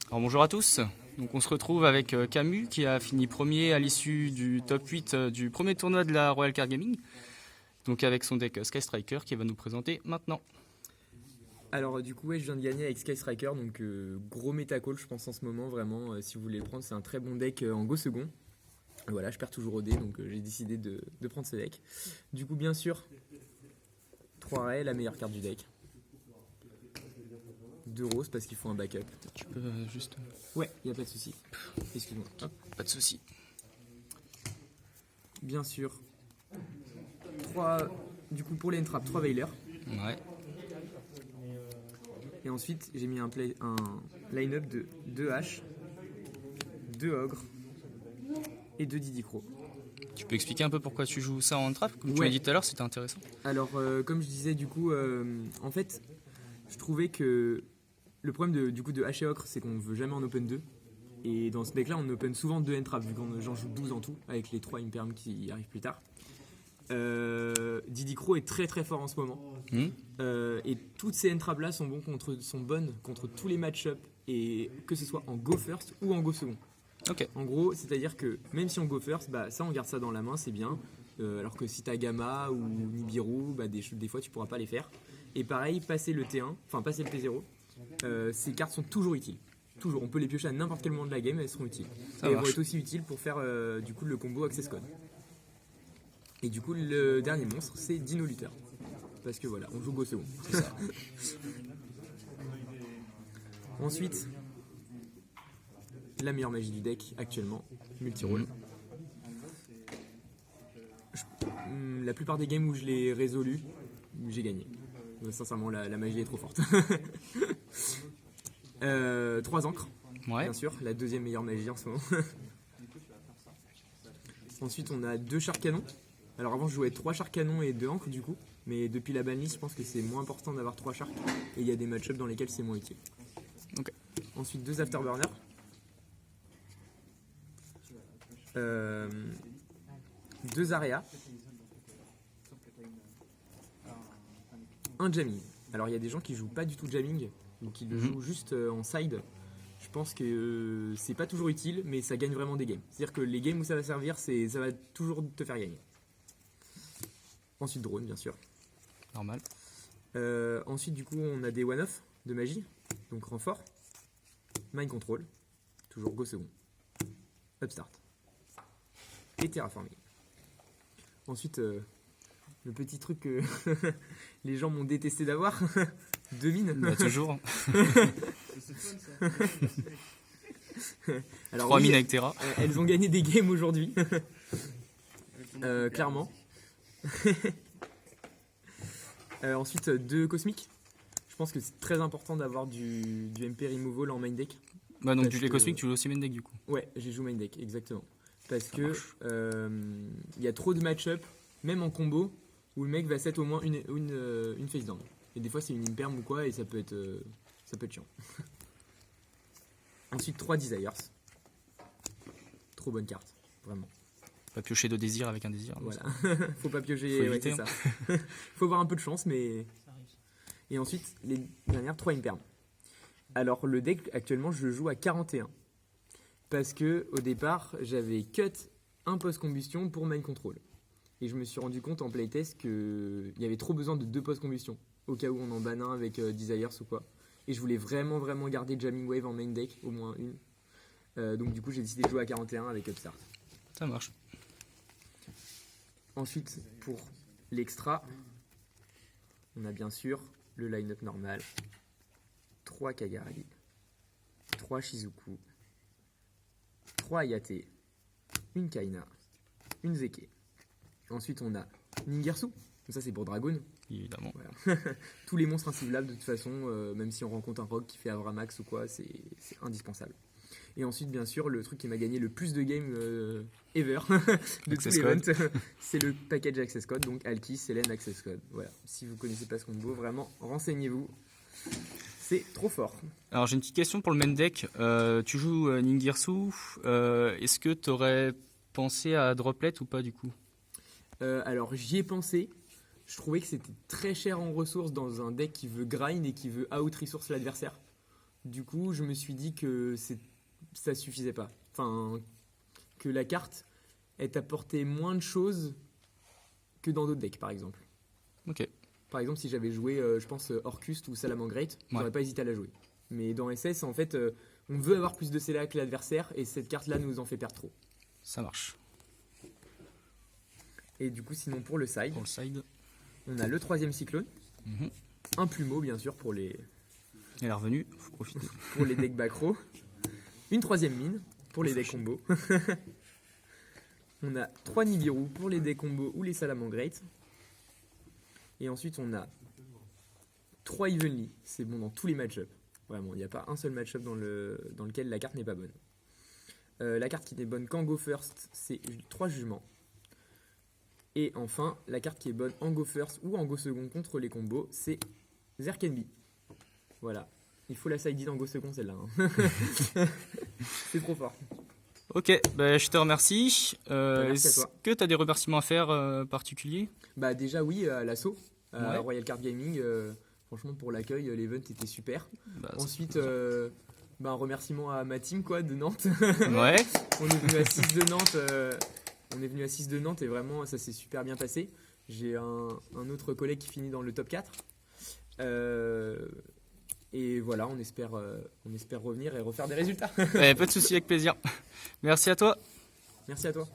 Alors bonjour à tous, donc on se retrouve avec Camus qui a fini premier à l'issue du top 8 du premier tournoi de la Royal Card Gaming, donc avec son deck Sky Striker qui va nous présenter maintenant. Alors du coup je viens de gagner avec Sky Striker, donc gros méta-call je pense en ce moment vraiment, si vous voulez le prendre c'est un très bon deck en go second. Voilà, je perds toujours au dé donc j'ai décidé de prendre ce deck. Du coup bien sûr 3 raies, la meilleure carte du deck. 2 roses parce qu'il faut un backup. Tu peux juste... Ouais, y a pas de souci. Excuse-moi. Hop, pas de souci. Bien sûr 3, du coup pour les entraps 3 Veiler. Ouais. Et ensuite j'ai mis un line-up de 2 haches, 2 ogres et 2 Didicro. Tu peux expliquer un peu pourquoi tu joues ça en trap? Comme tu Ouais. m'as dit tout à l'heure, c'était intéressant. Alors comme je disais du coup, en fait je trouvais que le problème de hache et ocre c'est qu'on veut jamais en open 2. Et dans ce deck là on open souvent 2 entraps vu que j'en joue 12 en tout avec les 3 imperm qui arrivent plus tard. Didicro est très très fort en ce moment. Et toutes ces entraps là sont bonnes contre tous les match-up, et que ce soit en go first ou en go second. Ok. En gros, c'est à dire que même si on go first, bah ça on garde ça dans la main, c'est bien. Alors que si t'as Gamma ou Nibiru, bah des fois tu pourras pas les faire. Et pareil, passer le T1, enfin passer le T0, ces cartes sont toujours utiles. Toujours, on peut les piocher à n'importe quel moment de la game, elles seront utiles. Ça et elles marche. vont être aussi utiles pour faire du coup le combo Access Code. Et du coup, le dernier monstre, c'est Dino Luther. Parce que voilà, on joue go second. C'est ça. Ensuite, la meilleure magie du deck actuellement, multi-roll. La plupart des games où je l'ai résolu, j'ai gagné. Sincèrement, la magie est trop forte. 3 encres, Ouais. bien sûr, la deuxième meilleure magie en ce moment. Ensuite, on a 2 chars canons. Alors avant, je jouais 3 chars canons et 2 encres du coup. Mais depuis la banlist, je pense que c'est moins important d'avoir 3 sharks. Et il y a des match-ups dans lesquels c'est moins utile. Ok. Ensuite, 2 afterburners. 2 areas. Un jamming. Alors il y a des gens qui jouent pas du tout jamming, ou qui le jouent juste en side. Je pense que c'est pas toujours utile, mais ça gagne vraiment des games. C'est-à-dire que les games où ça va servir, ça va toujours te faire gagner. Ensuite drone, bien sûr. Normal. Ensuite, du coup, on a des one-off de magie. Donc renfort, mind control, toujours go second, upstart et terraforming. Ensuite, le petit truc que les gens m'ont détesté d'avoir, 2 mines. Bah, toujours. Alors, 3 oui, mines avec Terra. elles ont gagné des games aujourd'hui, clairement. Ensuite, 2 cosmiques. Je pense que c'est très important d'avoir du MP removal en main deck. Bah, donc Parce du lait que- cosmique, tu joues aussi main deck du coup. Ouais, j'ai joué main deck, exactement. Parce Ça que marche. il y a trop de match-up, même en combo, où le mec va set au moins une face down. Et des fois c'est une imperm ou quoi, et ça peut être chiant. Ensuite 3 desires. Trop bonne carte, vraiment. Pas piocher de désir avec un désir. Voilà. Faut pas piocher, Faut ouais, éviter, c'est ça. Faut avoir un peu de chance, mais. Et ensuite, les dernières 3 imperm. Alors le deck actuellement je le joue à 41. Parce que au départ j'avais cut un post-combustion pour main control. Et je me suis rendu compte en playtest qu'il y avait trop besoin de 2 post-combustion. Au cas où on en banne un avec Desires ou quoi. Et je voulais vraiment garder Jamming Wave en main deck, au moins une. Donc du coup j'ai décidé de jouer à 41 avec Upstart. Ça marche. Ensuite pour l'extra, on a bien sûr le line-up normal. 3 Kagari, 3 Shizuku, 3 Ayate, une Kaina, une Zeke. Ensuite on a Ningirsu, ça c'est pour Dragoon. Évidemment. Voilà. Tous les monstres incivlables de toute façon, même si on rencontre un rogue qui fait Avramax ou quoi, c'est indispensable. Et ensuite bien sûr le truc qui m'a gagné le plus de games ever de Access tous les Code. events, c'est le package Access Code, donc Alki, Selene, Access Code. Voilà. Si vous connaissez pas ce combo, vraiment renseignez-vous. C'est trop fort. Alors j'ai une petite question pour le main deck. Tu joues Ningirsu. Est-ce que tu aurais pensé à Droplet ou pas du coup? Alors j'y ai pensé. Je trouvais que c'était très cher en ressources dans un deck qui veut grind et qui veut out-resource l'adversaire. Du coup, je me suis dit que ça suffisait pas. Enfin, que la carte, elle t'apportait moins de choses que dans d'autres decks, par exemple. Ok. Par exemple, si j'avais joué, je pense, Orcust ou Salamangreat, Ouais. j'aurais pas hésité à la jouer. Mais dans SS, en fait, on veut avoir plus de CA que l'adversaire, et cette carte-là nous en fait perdre trop. Ça marche. Et du coup, sinon, pour le side, Pour le side. on a le 3e cyclone, Mhm. un plumeau, bien sûr, pour les Elle est revenue, faut profiter. decks back row, une 3e mine pour les decks combo. On a 3 Nibiru pour les decks combo ou les Salamangreat. Et ensuite, on a 3 Evenly. C'est bon dans tous les match-ups. Vraiment, il n'y a pas un seul match-up dans lequel la carte n'est pas bonne. La carte qui n'est bonne qu'en Go First, c'est 3 jugements. Et enfin, la carte qui est bonne en Go First ou en Go Second contre les combos, c'est Zerkenby. Voilà. Il faut la side en Go Second, celle-là. Hein. C'est trop fort. Ok, bah, je te remercie. Merci à Est-ce toi. que tu as des remerciements à faire particuliers? Bah déjà oui, à l'assaut, à Ouais. Royal Card Gaming, franchement pour l'accueil, l'event était super. Bah, Ensuite, un remerciement à ma team quoi, de Nantes. Ouais, On est venu à 6 de Nantes. On est venu à 6 de Nantes et vraiment ça s'est super bien passé. J'ai un autre collègue qui finit dans le top 4. Et voilà, on espère revenir et refaire des résultats. pas de souci, avec plaisir. Merci à toi. Merci à toi.